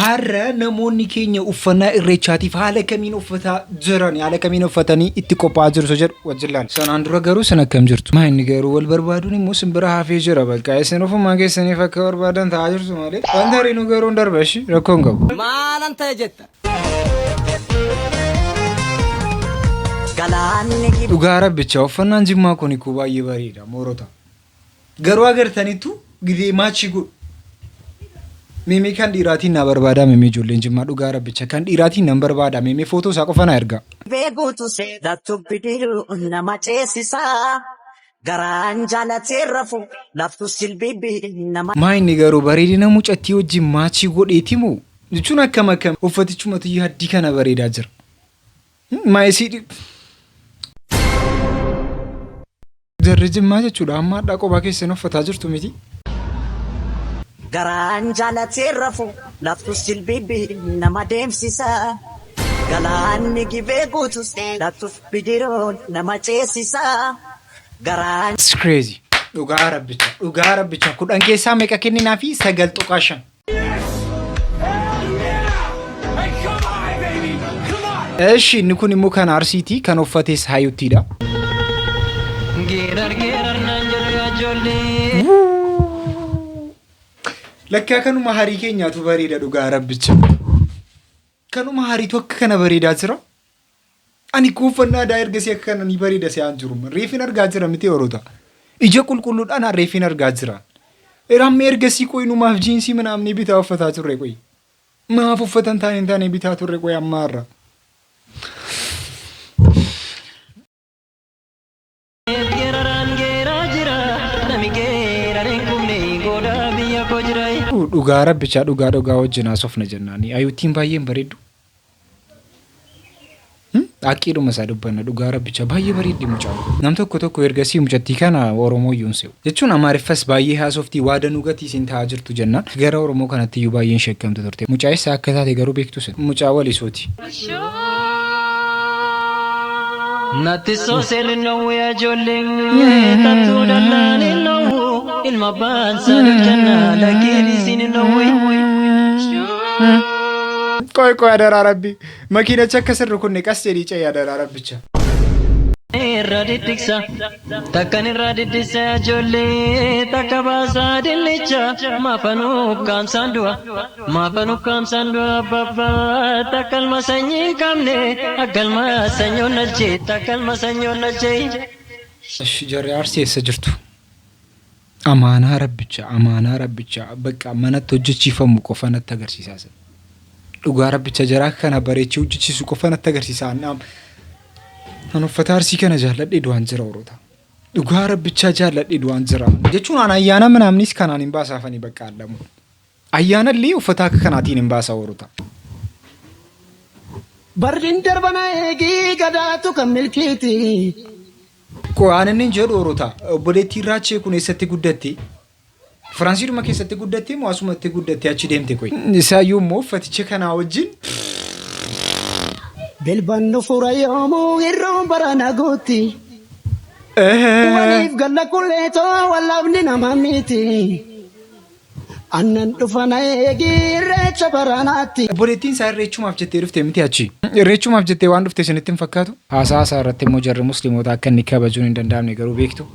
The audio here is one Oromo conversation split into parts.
Har'a namoonni keenya uffannaa irreechaatiif haala kamiin uffataa jiran haala kamiin uffatanii itti qophaa'aa jiru jedhu wajjin laal. Sanaan dura garuu san akkam jirtu? Maa inni garuu wal barbaaduun immoo simbira hafee jira bakka isin ofumaa keessaniif akka barbaadan ta'aa jirtu malee. Wanta riinu garuu darbashi rakkoon qabu. Maalan ta'e jetta? Dhugaa rabbicha uffannaan Jimmaa kun ikku baay'ee bareeda moorota. Garuu agartanitu gidee maachi godhu. Mimi kan dhiiraatiin na barbaada mimi ijoolleen Jimmaa dhugaa rabbicha kan dhiiraatiin nan barbaada mimi footoo isaa qofa na erga. Beekuutu seedattu bidiru nama ceesisaa garaan jaalatee rafu laftu silbibi nama. Maa inni garuu bareedina mucattii wajjin maachii godheeti moo jechuun akkam uffatichumatu yaaddi kana bareedaa jira. Maa isii jarri Jimmaa jechuudha amma adda qophaa keessan uffataa jirtu miti. Garaan jaalatee rafu laftu silbibi nama deemsisaa galaanni gibee guutus laftu bidiroon nama ceesisaa garaan. It's crazy. Dhugaa rabbicha kudhan keessaa meeqa kenninaa fi 9.5. Eeshi inni kun immoo kan Arsiitii kan uffates Haayuttiidha. Lakkaa kanuma harii keenyaatu bareeda dhugaa rabbicha. Kanuma hariitu akka kana bareedaa jira. Ani kuufannaa aadaa ergasii akka kana ni bareeda se'aan jiru. Reefin argaa jira miti horoota. Ija qulqulluudhaan reefin argaa jira. Rammee ergasii qoyinumaaf jiinsii manaamni bitaa uffataa turre qoyi. Maaf uffatan taane bitaa turre qoyi amma har'a. Dhugaa rabbicha dhugaa wajjin haasofna jennaani Haayuttiin baay'een bareeddu. Akkiidhuma isaa dubbanna dhugaa rabbicha baay'ee bareeddi mucaa. Nam tokko ergasii mucattii kana Oromoo iyyuu se'u. Jechuun Amaariffas baay'ee haasoftii waa danuu gatii isin ta'aa jirtu jennaan gara Oromoo kanatti iyyuu baay'een shakkamtu turte. Mucaa isaa akka taate garuu beektu sin. Mucaa walisooti. Natti sooseen nawwee ijoolleen tattuu dallaan nawwuu ilma baansaa dukkannaa lakkeedisiin nawwee. Qoy adaraa rabbi makiinacha akka sirri kunne qas jedhii ce'ee adaraa rabbicha. Irra diddigsa takkan irra diddisa ijoollee takka baasaa dinnicha maafanuu kaamsaan du'a babbaa takkalma sanyii qabne akkalma sanyoon nalchee takkalma sanyoon nalchee. Jarri Arsii eessa jirtu? Amaanaa rabbicha bakka manatti hojjechiifamu qofa natti agarsiisaa. Dhugaa rabbicha jaraa kana bareechee hojjechiisu qofa natti agarsiisaa. An uffata Arsii kana jaalladhee du'aan jira horoota. Dhugaa rabbicha jaalladhee du'aan jira. Jechuun an ayyaana manaamnis kanaan hin baasaafanii bakka addamu. Ayyaana illee uffata akka kanaatiin hin baasa horoota. Barriin darbana eegii gadaatu kan milkiiti. Qo'aan inni jedhu horoota obboleettiin Raachee kun eessatti guddatte? Firaansiidhuma keessatti guddatte moo asumatti guddatte achi deemte qoy? Isaayyuu immoo uffaticha kanaa wajjin. Belbanno fura yoomuu hirroon barana gootti. Waliif galla kulleetoo wallaabni nama miti. Annan dhufana eegii irreecha baranaatti. Obboleettiin isaa irreechumaaf jettee dhufte miti achi. Irreechumaaf jettee waan dhufte isinitti hin fakkaatu? Haasaa irratti immoo jarri musliimotaa akka inni kabajuun hin danda'amne garuu beektu.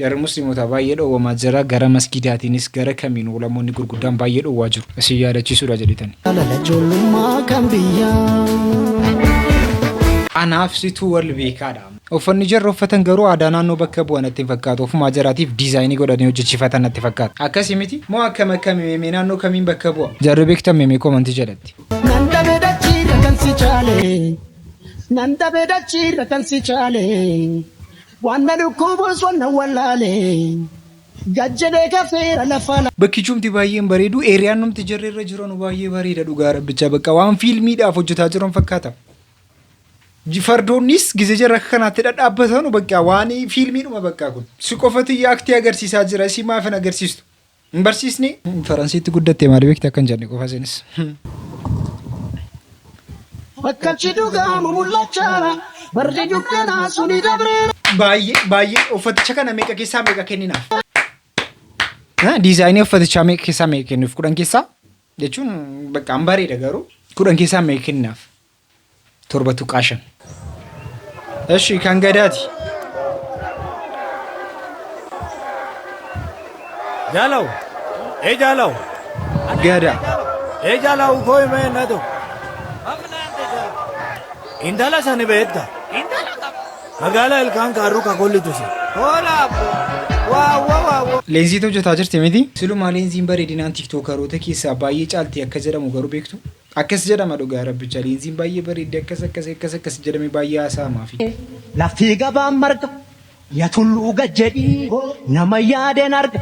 Jarri musliimotaa baay'ee dhoowwamaa jira gara masgiidaatiinis gara kamiin ulamoonni gurguddaan baay'ee dhoowwaa jiru. Isin yaadachiisuudha jedhitani. Alala ijoollummaa kan biyyaa. Anaaf situu wal beekaadha. Uffanni jarri uffatan garuu aadaa naannoo bakka bu'an natti hin fakkaatu. Ofumaa jaraatiif diizaayinii godhanii hojjechiifatan natti fakkaata. Akkasii miti moo akkam mee naannoo kamiin bakka bu'a? Jarri beektan mee komantii jedhatti. Nan dabeedachiirra kan si chaale. Wanna dhukkubuus wanna wallaale. Gajjadee kafeera lafa. Bakki cumti baay'een bareedu eeriyaan numti jarri irra jiran baay'ee bareeda dhugaa rabbicha bakka waan fiilmiidhaaf hojjetaa jiran fakkaata. Fardoonnis gize jarra kanaatti dhadhaabbatan bakka waan fiilmiidhuma bakka kun. Si qofatu yaaktii agarsiisaa jira si maaf hin agarsiistu? Hin barsiisne? Faransiitti guddattee maal beekte akkan jedhe qofa isinis. Bakkalchi dhugaamu mul'achaa barri dukkanaa suni dabree. Baay'ee uffaticha kana meeqa keessaa meeqa kenninaaf? Diizaayinii uffatichaa meeqa keessaa meeqa kennuuf 10 keessaa? jechuun bakka ambareedha garuu 10 keessaa meeqa kennaaf? 7 tuqaa 5. Eshi kan gadaati. Jaalaw. Jaalaw. Gada. Jaalaw koo himee na to. Intala sani beekta. Magaalaa ilkaan kaaruu kakollitu si. Hoolaaf. Waa. Leenzii hojjetaa jirti miti? Silumaa leenziin bareedinaan tiktookaroota keessaa baay'ee caalti akka jedhamu garuu beektu? Akkas jedhama dhugaa rabbicha leenziin baay'ee bareeddi akkas jedhame baay'ee haasa'amaa fi. Lafti gabaan marga yaa tulluu gajjedhii nama yaadeen arga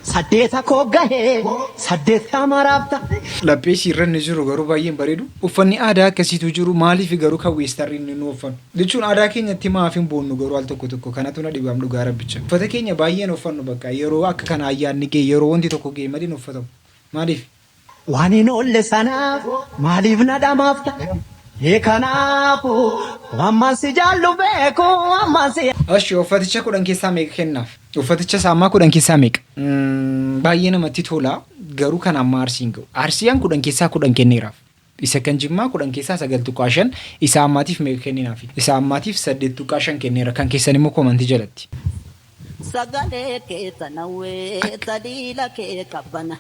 saddeeta koo gahee saddeeta maraafta. Laphee siirranni jiru garuu baay'een bareedu. Uffanni aadaa akkasiitu jiru maaliif garuu kan weestarri nu uffannu? Jechuun aadaa keenyatti maaf hin boonnu garuu al tokko kanatu na dhibaam dhugaa rabbicha. Uffata keenya baay'een uffannu bakka yeroo akka kana ayyaanni gee yeroo wanti tokko gee malee uffatamu. Maaliif? Waan hin oolle sanaaf maaliif na dhamaafta? Kanaafuu ammaan si jaallu beeku ammaan si. Ashi uffaticha 10 keessaa meeqa kennaaf? Uffaticha saamaa 10 keessaa meeqa? Baay'ee namatti tola garuu kan amma Arsiin ga'u. Arsiyaan 10 keessaa 10 kenneeraaf. Isa kan Jimmaa 10 keessaa 9.5 isa ammaatiif meeqa kenninaaf? Isa ammaatiif 8.5 kenneera kan keessan immoo komantii jalatti. Sagalee kee tanawwee tadhiila kee qabbana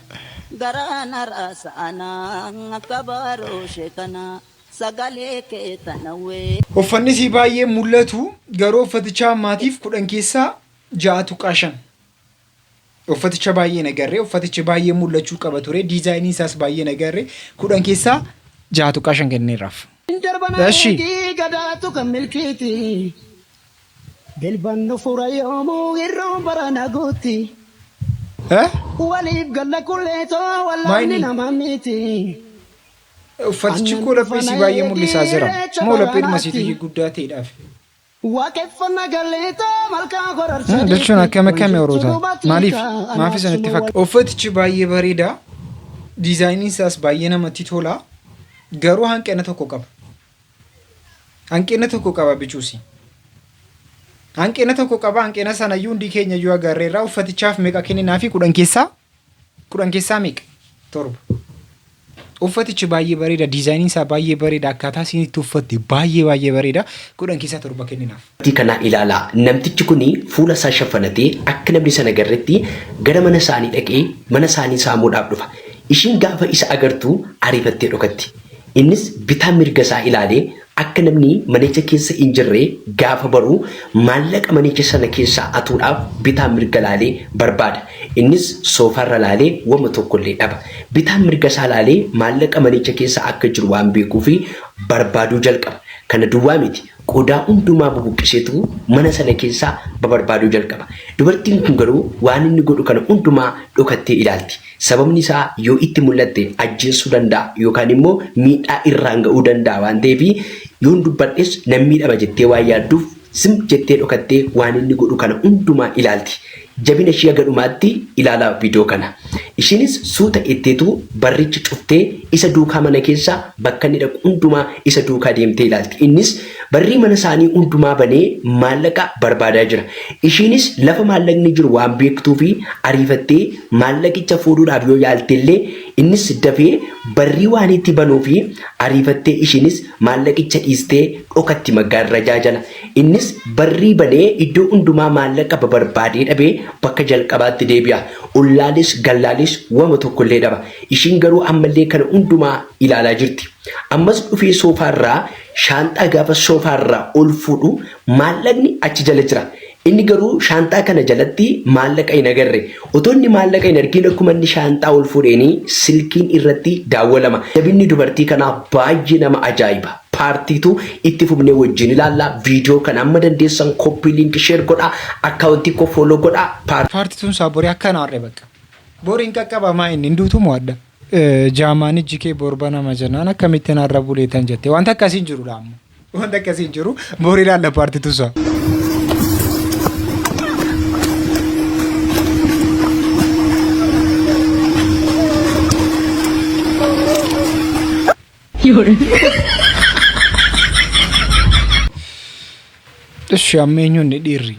garaana raasaana akka barooshe kana sagalee kee tanawwee. Uffanni si baay'ee mul'atu garuu uffaticha ammaatiif 10 keessaa 6.5. Uffaticha baay'ee nagarree uffatichi baay'ee mul'achuu qaba ture diizaayinii isaas baay'ee nagarree 10 keessaa 6.5 kenneeraaf. Eshi gadaatu kan milkiiti. Bilbanno fura yoomuu irroon barana guutti. Waliif galla kulleetoo wallaanni nama miti. Uffatichi koo laphee si baay'ee mul'isaa jira. Moo laphee dhumasiitii guddaa ta'edhaaf. Waaqeffannaa galleetoo malkaa korarsa. Jechuun akkam yeroo maaliif isinitti fakkaata? Uffatichi baay'ee bareeda. Diizaayiniin isaas baay'ee namatti tola. Garuu hanqina tokko qaba. Hanqina tokko qaba bichuusi. Hanqina tokko qaba hanqina sanayyuu hundi keenya iyyuu agarreerra uffatichaaf meeqa kenninaa fi 10 keessaa meeqa? 7. Uffatichi baay'ee bareeda diizaayiniin isaa baay'ee bareeda akkaataa isinitti uffatte baay'ee bareeda 10 keessaa 7 kenninaaf. Kana ilaalaa namtichi kuni fuula isaa shaffanatee akka namni sana agarretti gara mana isaanii dhaqee mana isaanii saamuudhaaf dhufa. Ishiin gaafa isa agartu ariifattee dhokatti. Innis bitaa mirga isaa ilaalee akka namni manicha keessa hin jirre gaafa baru maallaqa manicha sana keessaa atuudhaaf bitaa mirga laalee barbaada. Innis soofarra laalee wama tokkollee dhaba. Bitaa mirga isaa laalee maallaqa manicha keessa akka jiru waan beekuufi barbaaduu jalqaba. Kana duwwaa miti qodaa hundumaa bubuqqiseetu mana sana keessaa barbaaduu jalqaba. Dubartiin kun garuu waan inni godhu kana hundumaa dhokattee ilaalti. Sababni isaa yoo itti mul'atte ajjeesuu danda'a yookaan immoo miidhaa irraan ga'uu danda'a waan ta'eef yoon dubbadhes namni miidhama jettee waan yaadduuf sim jettee dhokattee waan inni godhu kana hundumaa ilaalti. Jabina ishee gadhumaatti ilaalaa viidiyoo kana. Ishiinis suuta itteetu barricha cuftee isa duukaa mana keessa bakka inni dhaqu hundumaa isa duukaa deemtee ilaalti. Innis barrii mana isaanii hundumaa banee maallaqa barbaadaa jira. Ishiinis lafa maallaqni jiru waan beektuu fi ariifattee maallaqicha fuudhuudhaaf yoo yaaltellee innis dafee barrii waan itti banuu fi ariifattee ishiinis maallaqicha dhiistee dhokatti maggaarrajaa jala. Innis barrii banee iddoo hundumaa maallaqa barbaadee dhabee bakka jalqabaatti deebi'a. Ullaalis gallaalis wama tokkollee dhaba. Ishiin garuu ammallee kana hundumaa ilaalaa jirti. Ammas dhufee soofaarraa shaanxaa gaafa soofaarraa ol fuudhu maallaqni achi jala jira. Inni garuu shaanxaa kana jalatti maallaqa hin agarre. Otoo inni maallaqa hin argin akkuma inni shaanxaa ol fuudheenii silkiin irratti daawwalama. Jabinni dubartii kanaa baay'ee nama ajaa'iba. Paartiitu itti fufnee wajjin ilaalla. Viidiyoo kana amma dandeessan koppii linkii sheer godhaa. Akkaawuntii koo fooloo godhaa. Paartiituun isaa borii akkana harree bakka. Boriin qaqqabamaa inni hinduutu mo'adda. Jaamaan ijji kee borba nama jennaan akkamittiin har'a buleetan jettee wanta akkasiin jirudha ammoo. Wanta akkasiin jiru borii ilaalla paartiituun isaa. Eshi amma eenyuun ni dhiirri?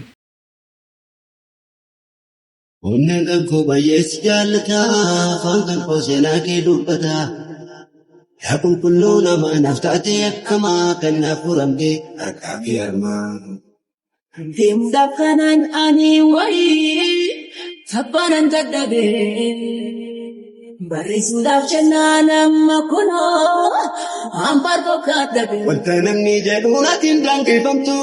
Onneen kan koo baay'ees jaallata afaan kan koo seenaa kee dubbata. Yaa qulqulluu namaa naaf taatee akkamaa kan naaf furamtee harkaa fi harmaa. Deemuudhaaf kanaan ani wayii tabbaanan dadhabee barreessuudhaaf jennaan amma kunoo hambaan bokkaadhabe. Wanta namni jedhu naatiin daangeffamtu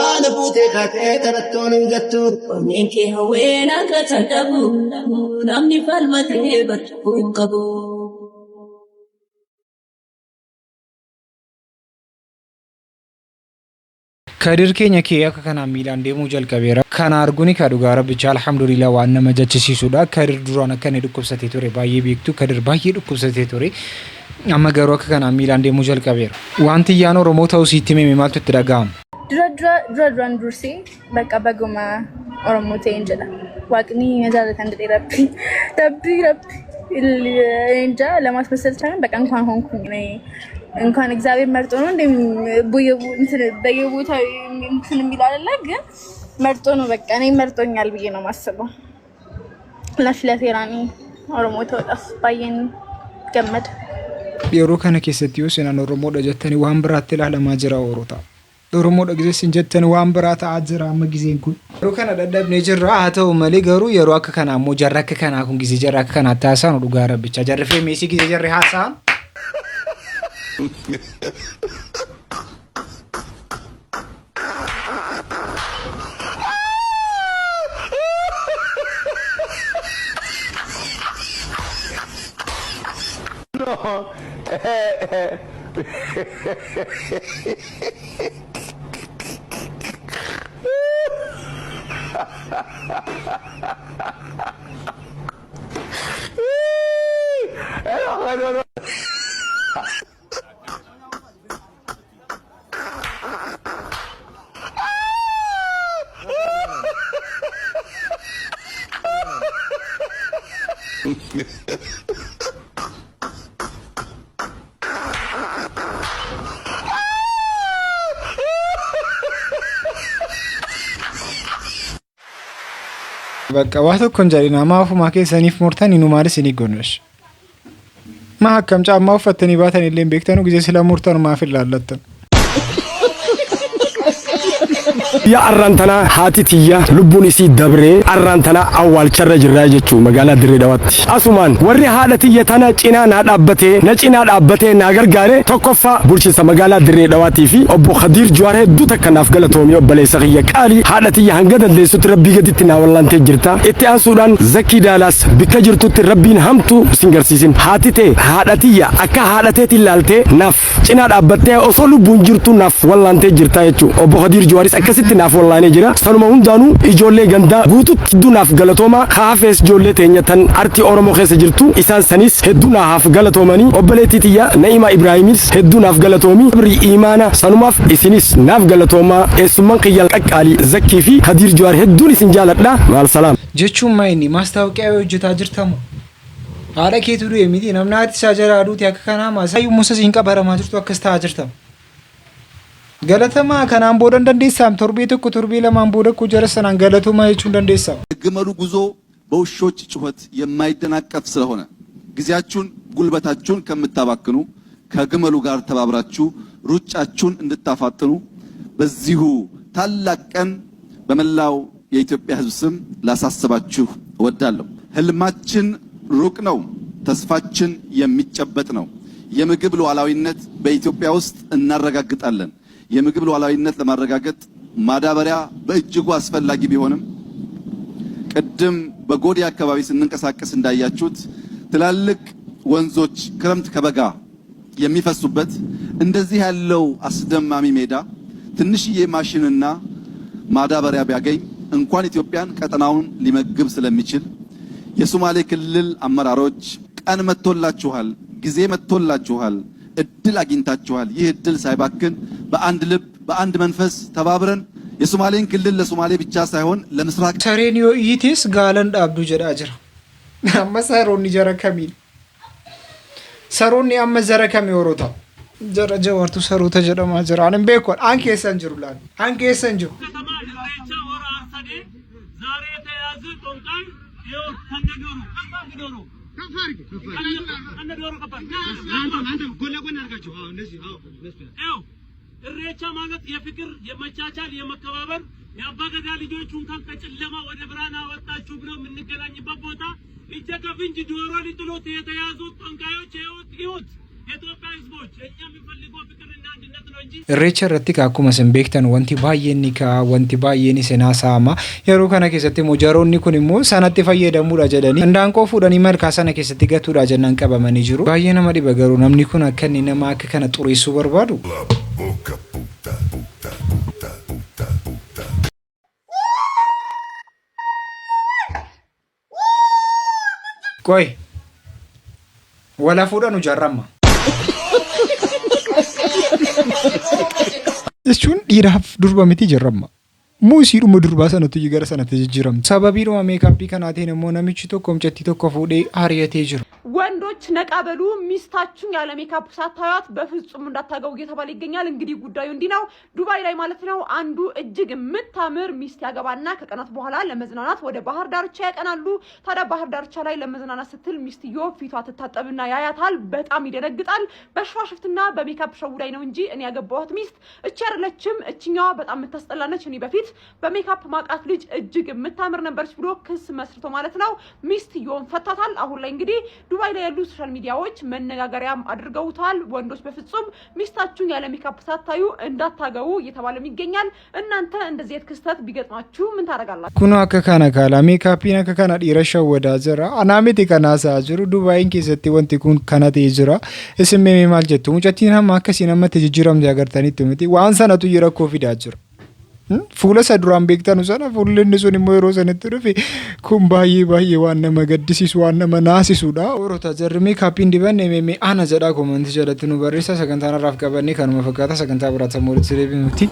haala fuutee kaatee tarattoon hin gattu. Onneen kee hawween akka dadhabu namni falmatee barchuu hin qabu. Kadir keenya kee akka kanaan miilaan deemuu jalqabeera. Kana arguuni ka dhugaa rabbicha alhamdulillah waan nama jechisiisudha. Kadir duraan akka inni dhukkubsatee ture baay'ee beektu. Kadir baay'ee dhukkubsatee ture. Amma garuu akka kanaan miilaan deemuu jalqabeera. Wanti yaan Oromoo ta'uu sitti himee maaltu itti dhaga'ama? Duraan dursee bakka baguma Oromoo ta'een jedha. Waaqni na jaallatan jedhee rabbi እንጃ ለማስመሰል ሳይሆን በቃ እንኳን ሆንኩኝ እንኳን እግዚአብሔር መርጦ ነው በየቦታው እንትን የሚል አይደለ ግን መርጦ ነው በቃ እኔ መርጦኛል ብዬ ነው ማስበው ለፍለቴራኒ ኦሮሞ ተወጣፍ ባየን ገመድ yeroo kana keessatti yoo seenaan Oromoodha jettanii waan biraatti ilaalamaa jira Oroota. Oromoodha gizeessin jettanii waan biraa ta'aa jira amma gizeen kun. Yeroo kana dadhabnee jirra haa ta'u malee garuu yeroo akka kanaa immoo jarri akka kanaa kun gizee jarri akka kanaatti haasa'an dhugaa rabbicha. Jarri feemeesii gizee jarri haasa'an. Bakka waa tokko hin jedhin amma ofuma keessaniif murtan inumaanis ni gonnesh. Ma akkam caammaa uffattanii baatan illee beektanu gizee sila murtan maaf ilaallattan. Ya arrantana haati tiyya lubbuun isii dabree arrantana awwaalcharra jirraa jechuu magaalaa Dirree Dhawaatti. Asumaan warri haadha tiyya tana cinaa naa dhaabbatee naa gargaare tokkoffaa bulchiinsa magaalaa Dirree Dhawaatii fi obbo Khadiir Juwaar hedduu takka naaf galatoomii obboleessa kiyya qaalii haadha tiyya hanga dandeessutti rabbii gaditti naa wallaantee jirta. Itti aansuudhaan Zakkii Daalaas bikka jirtutti rabbiin hamtuu sin garsiisin. Haati tee haadha tiyya akka haadha teetti ilaaltee naaf cinaa dhaabbattee osoo lubbuun jirtu naaf wallaantee jirta jechuu obbo Khadiir Juwaaris akkasitti naaf wallaanee jira. Sanuma hundaanuu ijoollee gandaa guututti hedduu naaf galatooma haafees ijoollee teenya tan artii Oromoo keessa jirtu isaan sanis hedduu naaf galatoomanii obboleettii tiyya Na'imaa Ibraahimis hedduu naaf galatoomi abrii imaana sanumaaf isinis naaf galatoomaa eessummaan kiyyal qaqqaalii Zakkii fi Khadiir Juwaar hedduun isin jaaladha maal salaam jechuun maayini maastaawoqiyaa hojjetaa jirtamu haadha keetu du'e miti namni haati isaa jala aduuti akka kanaa maasayyuu musa siin qabaramaa jirtu akkas ta'aa jirtamu. Galatama kanaan booda dandeessaam torbee tokko torbee lamaan booda እኮ ጀረሰናን galatuma jechuun dandeessaam ግመሉ ጉዞ በውሾች ጩኸት የማይደናቀፍ ስለሆነ ጊዜያችሁን ጉልበታችሁን ከምታባክኑ ከግመሉ ጋር ተባብራችሁ ሩጫችሁን እንድታፋጥኑ በዚሁ ታላቅ ቀን በመላው የኢትዮጵያ ሕዝብ ስም ላሳስባችሁ እወዳለሁ። ህልማችን ሩቅ ነው፣ ተስፋችን የሚጨበጥ ነው። የምግብ ሉዓላዊነት በኢትዮጵያ ውስጥ እናረጋግጣለን። የምግብ ሉዓላዊነት ለማረጋገጥ ማዳበሪያ በእጅጉ አስፈላጊ ቢሆንም ቅድም በጎዴ አካባቢ ስንንቀሳቀስ እንዳያችሁት ትላልቅ ወንዞች ክረምት ከበጋ የሚፈሱበት እንደዚህ ያለው አስደማሚ ሜዳ ትንሽዬ ማሽንና ማዳበሪያ ቢያገኝ እንኳን ኢትዮጵያን ቀጠናውን ሊመግብ ስለሚችል የሶማሌ ክልል አመራሮች ቀን መጥቶላችኋል፣ ጊዜ መጥቶላችኋል፣ እድል አግኝታችኋል። ይህ እድል ሳይባክን በአንድ ልብ በአንድ መንፈስ ተባብረን የሶማሌን ክልል ለሶማሌ ብቻ ሳይሆን ለምስራቅ ሰሬኒዮ ኢቲስ ጋለን ዳብዱ ጀዳ ጅራ አመሰሮኒ ጀረከሚል ሰሮኒ አመዘረከሚ ወሮታ ጀረጀ ወርቱ ሰሩ ተጀደማ ጅራ አንም ቤኮን አንኬ ሰንጅሩላን አንኬ ሰንጅሩ ዛሬ ተያዙ ጦንቃይ እሬቻ ማለት የፍቅር የመቻቻል የመከባበር የአባገዳ ልጆች እንኳን ከጨለማ ወደ ብርሃን አወጣችሁ ብለው የምንገናኝበት ቦታ እጀከፍንጅ ዶሮ ሊጥሉት የተያዙት ጠንቋዮች ህይወት የኢትዮጵያ ህዝቦች እኛ የሚፈልገው ፍቅርና አንድነት ነው እንጂ irreecha irratti akkuma isin beektan wanti baay'een ni ka'a wanti baay'een seenaa saama yeroo kana keessatti mujaroonni kun immoo sanatti fayyadamuudha jedhanii handaanqoo fuudhanii malkaa sana keessatti gatuudha jennaan qabamanii jiru baay'ee nama dhiba garuu namni kun akka inni nama akka kana xureessuu barbaadu ቆይ ወላ fuudhanu jarramma jechuun dhiiraaf durba miti jarramma muusiidhuma durbaa sanatti gara sanatti jijjiiramtu sababiidhuma meekaappii kanaatiin immoo namichi tokko mucattii tokko fuudhee ari'atee jiru ወንዶች ነቃ በሉ ሚስታችሁን ያለ ሜካፕ ሳታዩት በፍጹም እንዳታገቡ እየተባለ ይገኛል። እንግዲህ ጉዳዩ እንዲህ ነው። ዱባይ ላይ ማለት ነው አንዱ እጅግ የምታምር ሚስት ያገባና ከቀናት በኋላ ለመዝናናት ወደ ባህር ዳርቻ ያቀናሉ። ታዲያ ባህር ዳርቻ ላይ ለመዝናናት ስትል ሚስትዮ ፊቷ ትታጠብና ያያታል። በጣም ይደነግጣል። በሽፋሽፍትና በሜካፕ ሸውዳይ ነው እንጂ እኔ ያገባሁት ሚስት እቺ አይደለችም፣ እቺኛዋ በጣም የምታስጠላነች፣ እኔ በፊት በሜካፕ ማቃት ልጅ እጅግ የምታምር ነበርች ብሎ ክስ መስርቶ ማለት ነው ሚስትዮን ፈታታል። አሁን ላይ እንግዲህ ዱባይ ላይ ያሉ ሶሻል ሚዲያዎች መነጋገሪያም አድርገውታል። ወንዶች በፍጹም ሚስታችሁን ያለ ሜካፕ ሳታዩ እንዳታገቡ እየተባለም ይገኛል። እናንተ እንደዚህ አይነት ክስተት ቢገጥማችሁ ምን ታደርጋላችሁ? ኩኑ አከካና ካላ ሜካፒን አከካና ዲረሻ ወዳጀራ አናሜቲ ከናሳ ጅሩ ዱባይን ኬሰቲ ወንቲ ኩን ከናቴ ጅራ እስሜ ማል ጀቱ ሙጨቲና ማከሲ ነመት ጅጅራም ጃገርታኒ ትምቲ ዋን ሰነቱ ይረኮ ፊዳጅር fuula isa duraan beektan sana fuulli sun immoo yeroo sanatti dhufe kun baay'ee waan nama gaddisiisu waan nama naasisuudha. Orota jarri meekaapiin dibanne mee ana jedhaa komantii jalatti nu barreessa sagantaan irraaf qabannee kanuma fakkaata sagantaa biraatti sammuu walitti deebinutti.